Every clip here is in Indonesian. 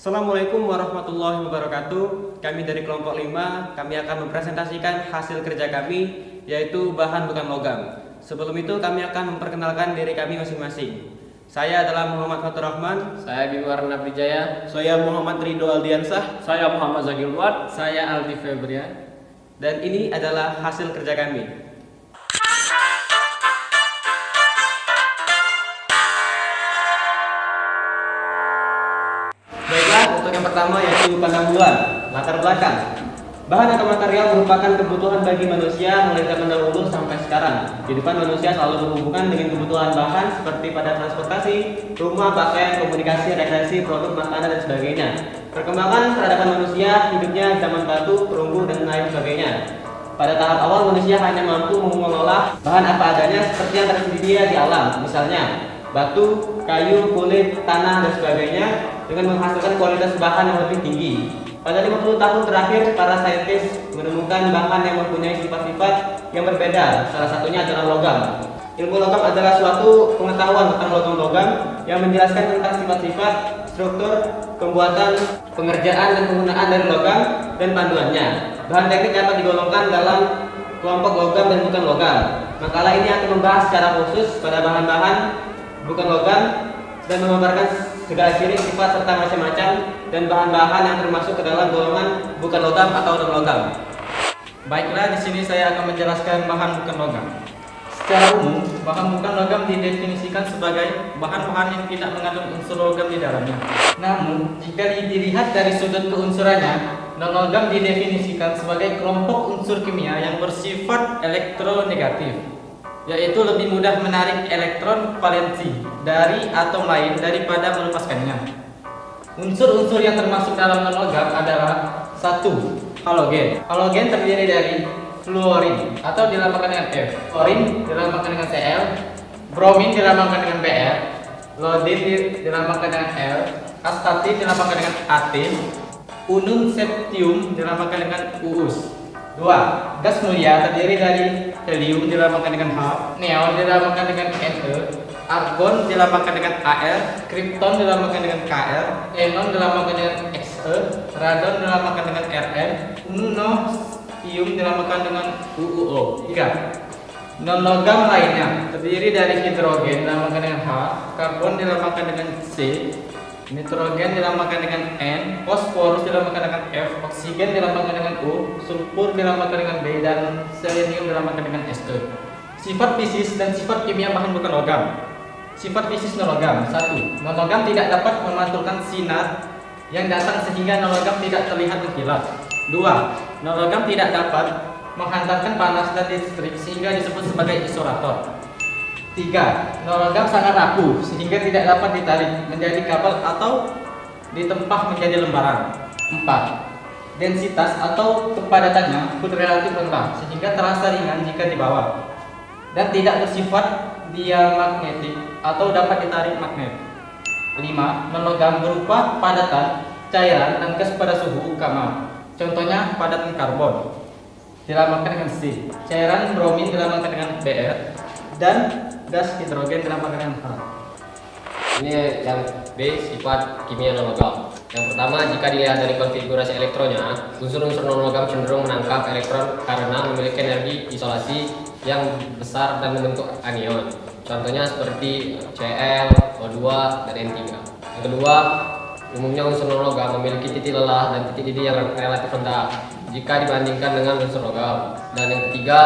Assalamualaikum warahmatullahi wabarakatuh. Kami dari kelompok 5, kami akan mempresentasikan hasil kerja kami, yaitu bahan bukan logam. Sebelum itu kami akan memperkenalkan diri kami masing-masing. Saya adalah Muhammad Fatur Rahman. Saya Bima Wijaya. Saya Muhammad Ridho Aldiansah. Saya Muhammad Zakil Wad. Saya Aldi Febrian. Dan ini adalah hasil kerja kami. Baiklah, untuk yang pertama yaitu pendahuluan, latar belakang. Bahan atau material merupakan kebutuhan bagi manusia mulai zaman dahulu sampai sekarang. Kehidupan manusia selalu berhubungan dengan kebutuhan bahan seperti pada transportasi, rumah, pakaian, komunikasi, rekreasi, produk makanan, dan sebagainya. Perkembangan peradaban manusia, hidupnya zaman batu, perunggu, dan lain sebagainya. Pada tahap awal manusia hanya mampu mengolah bahan apa adanya seperti yang tersedia di alam, misalnya batu, kayu, kulit, tanah, dan sebagainya, dengan menghasilkan kualitas bahan yang lebih tinggi. Pada 50 tahun terakhir, para saintis menemukan bahan yang mempunyai sifat-sifat yang berbeda. Salah satunya adalah logam. Ilmu logam adalah suatu pengetahuan tentang logam-logam yang menjelaskan tentang sifat-sifat, struktur, pembuatan, pengerjaan, dan penggunaan dari logam dan panduannya. Bahan teknik dapat digolongkan dalam kelompok logam dan bukan logam. Makalah ini akan membahas secara khusus pada bahan-bahan bukan logam dan memaparkan segala ciri, sifat, serta macam-macam dan bahan-bahan yang termasuk ke dalam golongan bukan logam atau non logam. Baiklah, di sini saya akan menjelaskan bahan bukan logam. Secara umum, bahan bukan logam didefinisikan sebagai bahan-bahan yang tidak mengandung unsur logam di dalamnya. Namun, jika dilihat dari sudut keunsurannya, non logam didefinisikan sebagai kelompok unsur kimia yang bersifat elektronegatif, yaitu lebih mudah menarik elektron valensi dari atom lain daripada melepaskannya. Unsur-unsur yang termasuk dalam non-logam adalah 1. Halogen. Halogen terdiri dari fluorin atau dilambangkan dengan F, fluorin dilambangkan dengan Cl, bromin dilambangkan dengan Br, iodin dilambangkan dengan L, astatin dilambangkan dengan At, unun septium dilambangkan dengan Uus. 2. Gas mulia terdiri dari helium dilambangkan dengan H, neon dilambangkan dengan Ne, argon dilambangkan dengan Al, kripton dilambangkan dengan Kl, xenon dilambangkan dengan Xe, radon dilambangkan dengan Rn, unostium dilambangkan dengan UuO. 3. Non logam lainnya terdiri dari hidrogen dilambangkan dengan H, karbon dilambangkan dengan C, nitrogen dilambangkan dengan N, fosforus dilambangkan dengan F, oksigen dilambangkan dengan U, sulfur dilambangkan dengan B, dan selenium dilambangkan dengan Se. Sifat fisis dan sifat kimia bahan bukan logam. Sifat fisis non logam. 1. Non logam tidak dapat memantulkan sinar yang datang sehingga non logam tidak terlihat mengkilat. 2. Non logam tidak dapat menghantarkan panas dan listrik sehingga disebut sebagai isolator. 3. Non logam sangat rapuh sehingga tidak dapat ditarik menjadi kabel atau ditempah menjadi lembaran. 4. Densitas atau kepadatannya relatif rendah sehingga terasa ringan jika dibawa dan tidak bersifat diamagnetik atau dapat ditarik magnet. 5. Non logam berupa padatan cairan dan gas pada suhu kamar. Contohnya padatan karbon dilambangkan dengan C, cairan bromin dilambangkan dengan Br, dan gas hidrogen dilambangkan dengan H. Ini yang B, sifat kimia non logam. Yang pertama, jika dilihat dari konfigurasi elektronnya, unsur-unsur non logam cenderung menangkap elektron karena memiliki energi isolasi yang besar dan membentuk anion. Contohnya seperti Cl, O2, dan N3. Yang kedua, umumnya unsur non logam memiliki titik lelah dan titik didih yang relatif rendah jika dibandingkan dengan unsur logam. Dan yang ketiga,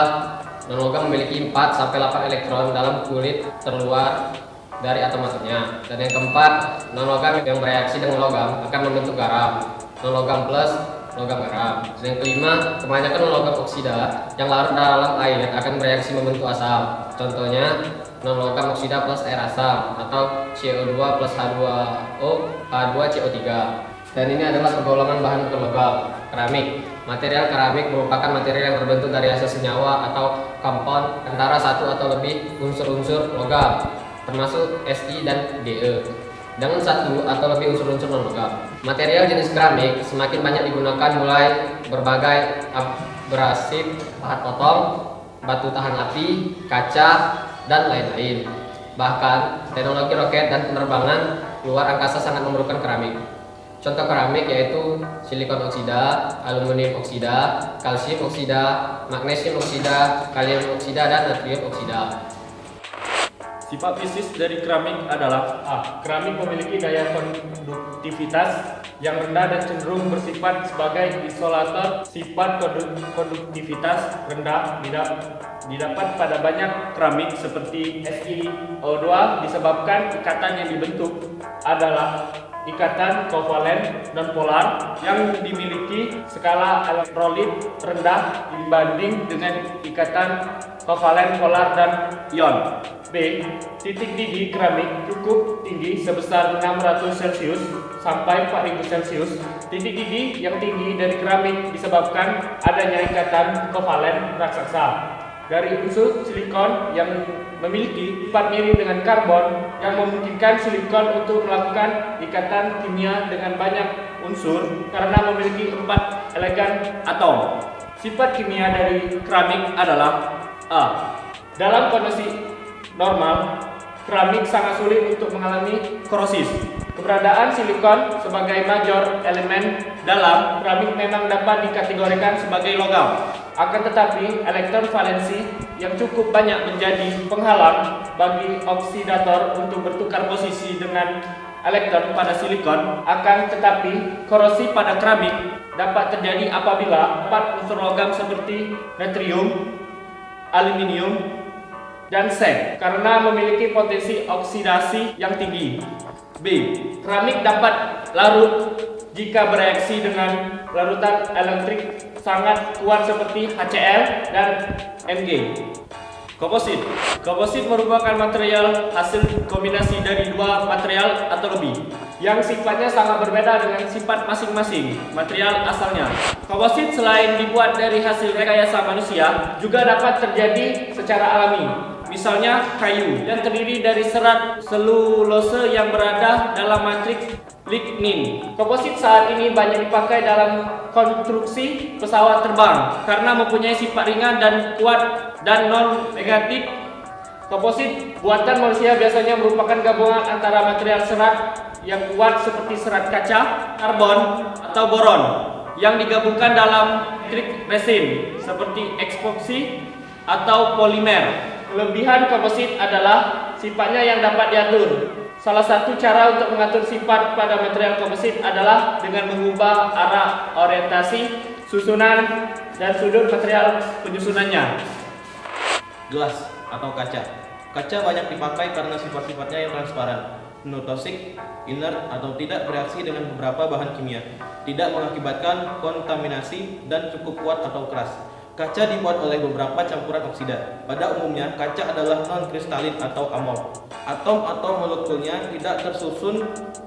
non logam memiliki 4-8 elektron dalam kulit terluar dari atom-atomnya. Dan yang keempat, non logam yang bereaksi dengan logam akan membentuk garam, non logam plus logam garam. Dan yang kelima, kebanyakan non logam oksida yang larut dalam air akan bereaksi membentuk asam. Contohnya non logam oksida plus air asam atau CO2 plus H2O, H2CO3. Dan ini adalah pergolongan bahan bukan logam. Keramik. Material keramik merupakan material yang terbentuk dari hasil senyawa atau kompon antara satu atau lebih unsur-unsur logam, termasuk Si dan De, dengan satu atau lebih unsur-unsur non logam. Material jenis keramik semakin banyak digunakan, mulai berbagai abrasif, bahan potong, batu tahan api, kaca, dan lain-lain. Bahkan teknologi roket dan penerbangan luar angkasa sangat memerlukan keramik. Contoh keramik yaitu silikon oksida, aluminium oksida, kalsium oksida, magnesium oksida, kalium oksida, dan natrium oksida. Sifat fisik dari keramik adalah A. Keramik memiliki daya konduktivitas yang rendah dan cenderung bersifat sebagai isolator. Sifat konduktivitas rendah didapat pada banyak keramik seperti SiO2 disebabkan ikatan yang dibentuk adalah ikatan kovalen nonpolar yang dimiliki skala elektrolit rendah dibanding dengan ikatan kovalen polar dan ion. B. Titik didih keramik cukup tinggi sebesar 600 Celcius sampai 4000 Celcius. Titik didih yang tinggi dari keramik disebabkan adanya ikatan kovalen raksasa dari unsur silikon yang memiliki sifat mirip dengan karbon yang memungkinkan silikon untuk melakukan ikatan kimia dengan banyak unsur karena memiliki 4 elegan atom. Sifat kimia dari keramik adalah A. Dalam kondisi normal, keramik sangat sulit untuk mengalami korosis. Keberadaan silikon sebagai major elemen dalam keramik memang dapat dikategorikan sebagai logam. Akan tetapi, elektron valensi yang cukup banyak menjadi penghalang bagi oksidator untuk bertukar posisi dengan elektron pada silikon. Akan tetapi, korosi pada keramik dapat terjadi apabila 4 unsur logam seperti natrium, aluminium, dan seng karena memiliki potensi oksidasi yang tinggi. B. Keramik dapat larut jika bereaksi dengan larutan elektrik sangat kuat seperti HCl dan Mg. Komposit. Komposit merupakan material hasil kombinasi dari 2 material atau lebih yang sifatnya sangat berbeda dengan sifat masing-masing material asalnya. Komposit selain dibuat dari hasil rekayasa manusia juga dapat terjadi secara alami. Misalnya kayu yang terdiri dari serat selulose yang berada dalam matriks lignin. Komposit saat ini banyak dipakai dalam konstruksi pesawat terbang karena mempunyai sifat ringan dan kuat dan non-negatif. Komposit buatan manusia biasanya merupakan gabungan antara material serat yang kuat seperti serat kaca, karbon, atau boron yang digabungkan dalam trik resin seperti epoksi atau polimer. Kelebihan komposit adalah sifatnya yang dapat diatur. Salah satu cara untuk mengatur sifat pada material komposit adalah dengan mengubah arah orientasi, susunan, dan sudut material penyusunannya. Gelas atau kaca. Kaca banyak dipakai karena sifat-sifatnya yang transparan, non-toxic, inert, atau tidak bereaksi dengan beberapa bahan kimia, tidak mengakibatkan kontaminasi, dan cukup kuat atau keras. Kaca dibuat oleh beberapa campuran oksida. Pada umumnya, kaca adalah non-kristalin atau amorf. Atom atau molekulnya tidak tersusun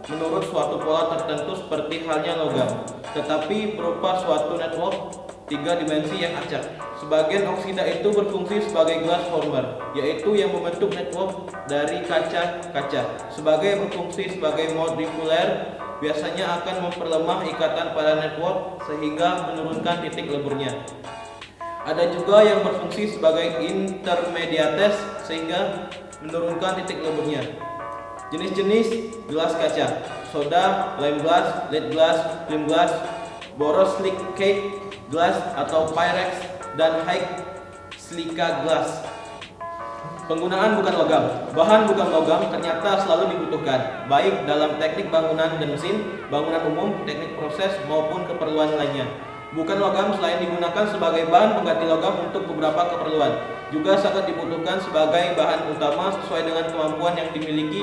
menurut suatu pola tertentu seperti halnya logam, tetapi berupa suatu network 3 dimensi yang acak. Sebagian oksida itu berfungsi sebagai glass former, yaitu yang membentuk network dari kaca-kaca. Sebagai berfungsi sebagai molekuler, biasanya akan memperlemah ikatan pada network sehingga menurunkan titik leburnya. Ada juga yang berfungsi sebagai intermediates sehingga menurunkan titik leburnya. Jenis-jenis gelas kaca: soda, lime glass, lead glass, film glass, borosilicate glass atau Pyrex, dan high silica glass. Penggunaan bukan logam. Bahan bukan logam ternyata selalu dibutuhkan, baik dalam teknik bangunan dan mesin, bangunan umum, teknik proses, maupun keperluan lainnya. Bukan logam selain digunakan sebagai bahan pengganti logam untuk beberapa keperluan, juga sangat dibutuhkan sebagai bahan utama sesuai dengan kemampuan yang dimiliki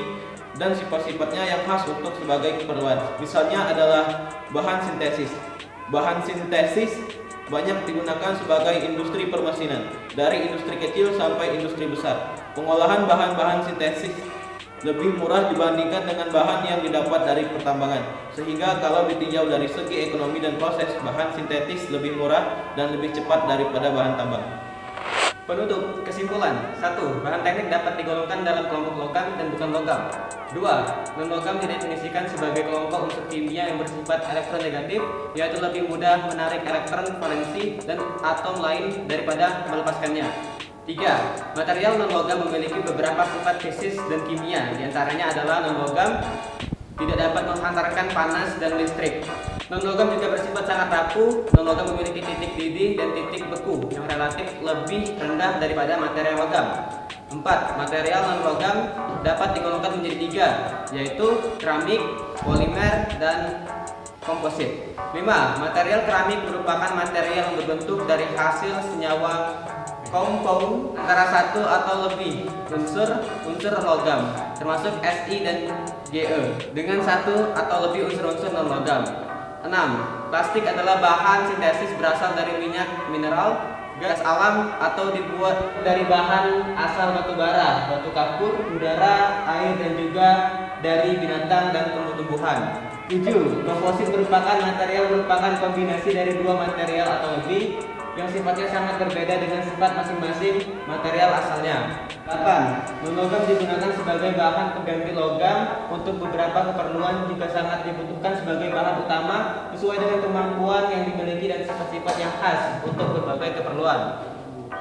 dan sifat-sifatnya yang khas untuk sebagai keperluan. Misalnya adalah bahan sintesis. Bahan sintesis banyak digunakan sebagai industri permesinan, dari industri kecil sampai industri besar. Pengolahan bahan-bahan sintesis lebih murah dibandingkan dengan bahan yang didapat dari pertambangan, sehingga kalau ditinjau dari segi ekonomi dan proses, bahan sintetis lebih murah dan lebih cepat daripada bahan tambang. Penutup, kesimpulan. 1. Bahan teknik dapat digolongkan dalam kelompok logam dan bukan logam. 2. Non-logam didefinisikan sebagai kelompok unsur kimia yang bersifat elektronegatif, yaitu lebih mudah menarik elektron valensi dan atom lain daripada melepaskannya. 3. Material non-logam memiliki beberapa sifat fisis dan kimia, diantaranya adalah non-logam tidak dapat menghantarkan panas dan listrik. Non-logam juga bersifat sangat rapuh. Non-logam memiliki titik didih dan titik beku yang relatif lebih rendah daripada material logam. 4. Material non-logam dapat digolongkan menjadi 3, yaitu keramik, polimer, dan komposit. 5. Material keramik merupakan material yang berbentuk dari hasil senyawa compound antara satu atau lebih unsur logam, termasuk Si dan Ge, dengan satu atau lebih unsur-unsur non-logam. 6. Plastik adalah bahan sintesis berasal dari minyak mineral, gas alam, atau dibuat dari bahan asal batu bara, batu kapur, udara, air, dan juga dari binatang dan tumbuh-tumbuhan. 7. Komposit merupakan kombinasi dari dua material atau lebih yang sifatnya sangat berbeda dengan sifat masing-masing material asalnya. 8. Non-logam digunakan sebagai bahan pengganti logam untuk beberapa keperluan jika sangat dibutuhkan sebagai bahan utama sesuai dengan kemampuan yang dimiliki dan sifat-sifat yang khas untuk berbagai keperluan.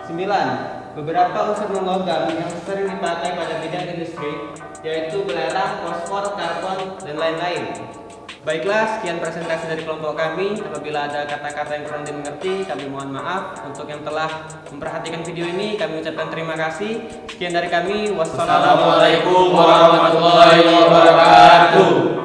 9. Beberapa unsur non-logam yang sering dipakai pada bidang industri yaitu belerang, fosfor, karbon, dan lain-lain. Baiklah, sekian presentasi dari kelompok kami. Apabila ada kata-kata yang kurang dimengerti, kami mohon maaf. Untuk yang telah memperhatikan video ini, kami ucapkan terima kasih. Sekian dari kami. Wassalamualaikum warahmatullahi wabarakatuh.